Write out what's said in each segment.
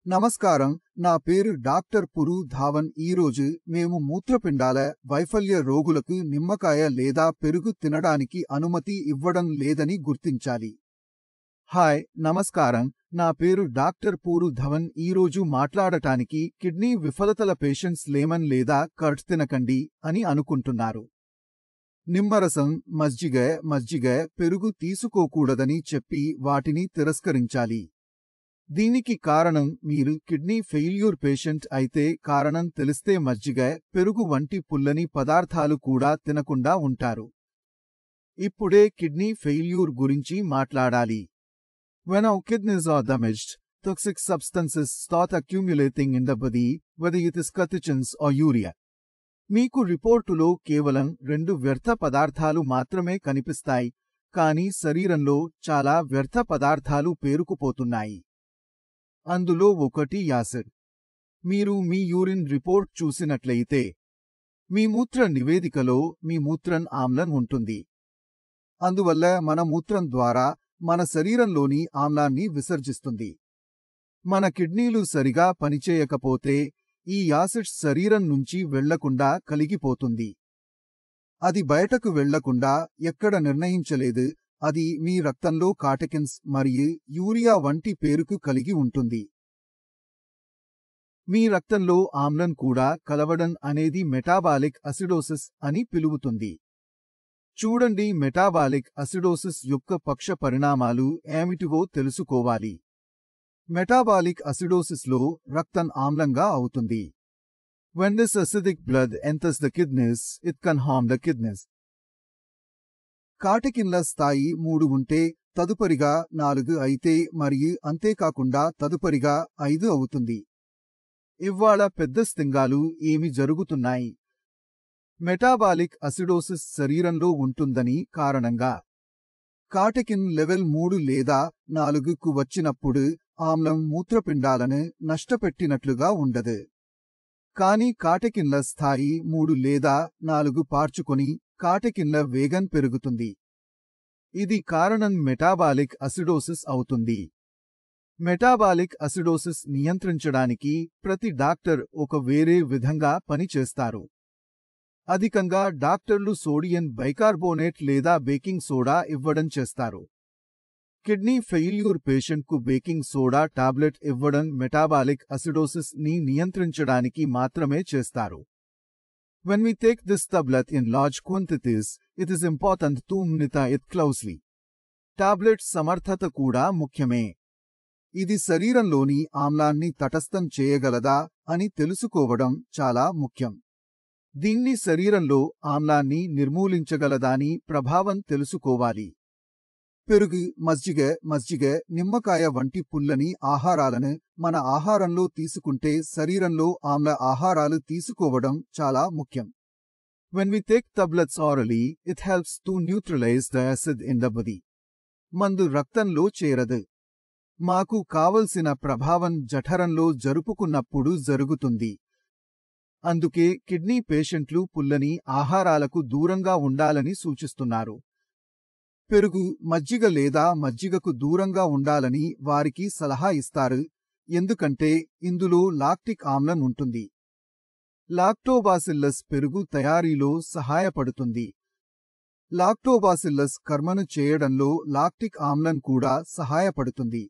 నమస్కారం. నా పేరు డాక్టర్ పురు ధావన్. ఈరోజు మేము మూత్రపిండాల వైఫల్య రోగులకు నిమ్మకాయ లేదా పెరుగు తినడానికి అనుమతి ఇవ్వడం లేదని గుర్తించాలి. హాయ్, నమస్కారం. నా పేరు డాక్టర్ పూరు ధవన్. ఈరోజు మాట్లాడటానికి కిడ్నీ విఫలతల పేషెంట్స్ లెమన్ లేదా కర్డ్ తినకండి అని అనుకుంటున్నారు. నిమ్మరసం, మజ్జిగ, పెరుగు తీసుకోకూడదని చెప్పి వాటిని తిరస్కరించాలి. దీనికి కారణం మీరు కిడ్నీ ఫెయిల్యూర్ పేషెంట్ అయితే కారణం తెలిస్తే మజ్జిగ, పెరుగు వంటి పుల్లని పదార్థాలు కూడా తినకుండా ఉంటారు. ఇప్పుడే కిడ్నీ ఫెయిల్యూర్ గురించి మాట్లాడాలి. When our kidneys are damaged, toxic substances start accumulating in the body, whether it is catechins or urea. మీకు రిపోర్టులో కేవలం 2 వ్యర్థ పదార్థాలు మాత్రమే కనిపిస్తాయి, కానీ శరీరంలో చాలా వ్యర్థ పదార్థాలు పేరుకుపోతున్నాయి. అందులో ఒకటి యాసిడ్. మీరు మీ యూరిన్ రిపోర్ట్ చూసినట్లయితే మీ మూత్ర నివేదికలో మీ మూత్రం ఆమ్లం ఉంటుంది. అందువల్ల మన మూత్రం ద్వారా మన శరీరంలోని ఆమ్లాన్ని విసర్జిస్తుంది. మన కిడ్నీలు సరిగా పనిచేయకపోతే ఈ యాసిడ్ శరీరం నుంచి వెళ్లకుండా కలిగిపోతుంది. అది బయటకు వెళ్లకుండా ఎక్కడ నిర్ణయించలేదు. అది మీ రక్తంలో కాటెకిన్స్ మరియు యూరియా వంటి పేరుకు కలిగి ఉంటుంది. మీ రక్తంలో ఆమ్లం కూడా కలవడం అనేది మెటాబాలిక్ అసిడోసిస్ అని పిలువుతుంది. చూడండి, మెటాబాలిక్ అసిడోసిస్ యొక్క పక్ష పరిణామాలు ఏమిటివో తెలుసుకోవాలి. మెటాబాలిక్ అసిడోసిస్లో రక్తం ఆమ్లంగా అవుతుంది. When this acidic blood enters the kidneys, it can harm the kidneys. కాటెకిన్ల స్థాయి 3 ఉంటే తదుపరిగా 4 అయితే మరియు అంతేకాకుండా తదుపరిగా 5 అవుతుంది. ఇవాళ పెద్ద స్తింగాలు ఏమి జరుగుతున్నాయి? మెటాబాలిక్ అసిడోసిస్ శరీరంలో ఉంటుందని కారణంగా. కాటెకిన్ లెవెల్ 3 లేదా 4కు వచ్చినప్పుడు ఆమ్లం మూత్రపిండాలను నష్టపెట్టినట్లుగా ఉండదు. కానీ కాటెకిన్ల స్థాయి 3 లేదా 4 పార్చుకొని కాటెకిన్ల వేగం పెరుగుతుంది. ఇది కారణం మెటాబాలిక్ అసిడోసిస్ అవుతుంది. మెటాబాలిక్ అసిడోసిస్ నియంత్రించడానికి ప్రతి డాక్టర్ ఒక వేరే విధంగా పనిచేస్తారు. అధికంగా డాక్టర్లు సోడియం బైకార్బోనేట్ లేదా బేకింగ్ సోడా ఇవ్వడం చేస్తారు. కిడ్నీ ఫెయిల్యూర్ పేషెంట్కు బేకింగ్ సోడా టాబ్లెట్ ఇవ్వడం మెటాబాలిక్ అసిడోసిస్ ని నియంత్రించడానికి మాత్రమే చేస్తారు. When we take this tablet in large quantities, it is important to monitor it closely. Tablet సమర్థత కూడా ముఖ్యమే. ఇది శరీరంలోని ఆమ్లాన్ని తటస్థం చేయగలదా అని తెలుసుకోవడం చాలా ముఖ్యం. దీన్ని శరీరంలో ఆమ్లాన్ని నిర్మూలించగలదాని ప్రభావం తెలుసుకోవాలి. పెరుగు, మజ్జిగ, నిమ్మకాయ వంటి పుల్లని ఆహారాలను మన ఆహారంలో తీసుకుంటే శరీరంలో ఆమ్ల ఆహారాలు తీసుకోవడం చాలా ముఖ్యం. When we take tablets orally, it helps to neutralize the acid in the body. మందు రక్తంలో చేరదు. మాకు కావలసిన ప్రభావం జఠరంలో జరుపుకున్నప్పుడు జరుగుతుంది. అందుకే కిడ్నీ పేషెంట్లు పుల్లని ఆహారాలకు దూరంగా ఉండాలని సూచిస్తున్నారు. పెరుగు, మజ్జిగ లేదా మజ్జిగకు దూరంగా ఉండాలని వారికి సలహా ఇస్తారు, ఎందుకంటే ఇందులో లాక్టిక్ ఆమ్లం ఉంటుంది. లాక్టోబాసిల్లస్ పెరుగు తయారీలో సహాయపడుతుంది. లాక్టోబాసిల్లస్ కర్మను చేయడంలో లాక్టిక్ ఆమ్లం కూడా సహాయపడుతుంది.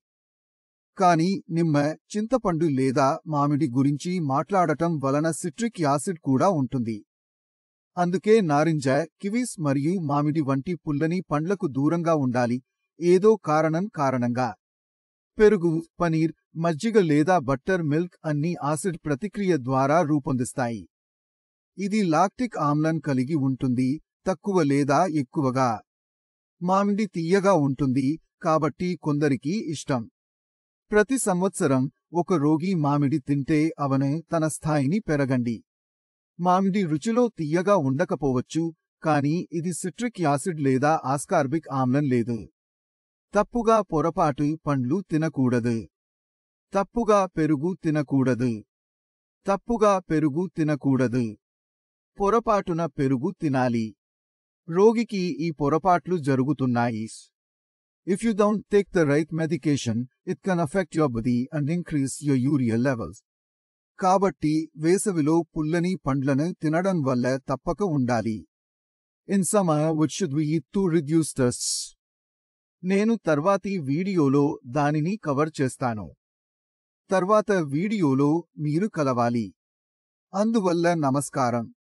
కానీ నిమ్మ, చింతపండు లేదా మామిడి గురించి మాట్లాడటం వలన సిట్రిక్ యాసిడ్ కూడా ఉంటుంది. అందుకే నారింజ, కివీస్ మరియు మామిడి వంటి పుల్లని పండ్లకు దూరంగా ఉండాలి, ఏదో కారణంగా. పెరుగు, పనీర్, మజ్జిగ లేదా బట్టర్ మిల్క్ అన్ని ఆసిడ్ ప్రతిక్రియ ద్వారా రూపొందిస్తాయి. ఇది లాక్టిక్ ఆమ్లం కలిగి ఉంటుంది, తక్కువ లేదా ఎక్కువగా. మామిడి తియ్యగా ఉంటుంది, కాబట్టి కొందరికి ఇష్టం. ప్రతి సంవత్సరం ఒక రోగి మామిడి తింటే అవనే తన స్థాయిని పెరగండి. మామిడి రుచిలో తియ్యగా ఉండకపోవచ్చు, కానీ ఇది సిట్రిక్ యాసిడ్ లేదా ఆస్కార్బిక్ ఆమ్లం లేదు. తప్పుగా పొరపాటు పండ్లు తినకూడదు. తప్పుగా పెరుగు తినకూడదు. తప్పుగా పెరుగు తినకూడదు. పొరపాటున పెరుగు తినాలి. రోగికి ఈ పొరపాట్లు జరుగుతున్నాయి. If you don't take the right medication, It can affect your body and increase your urea levels. కాబట్టి వేసవిలో పుల్లని పండ్లను తినడం వల్ల తప్పక ఉండాలి. In summer, what should we eat to reduce this? నేను తర్వాతి వీడియోలో దానిని కవర్ చేస్తాను. తర్వాత వీడియోలో మీరు కలవాలి. అందువల్ల నమస్కారం.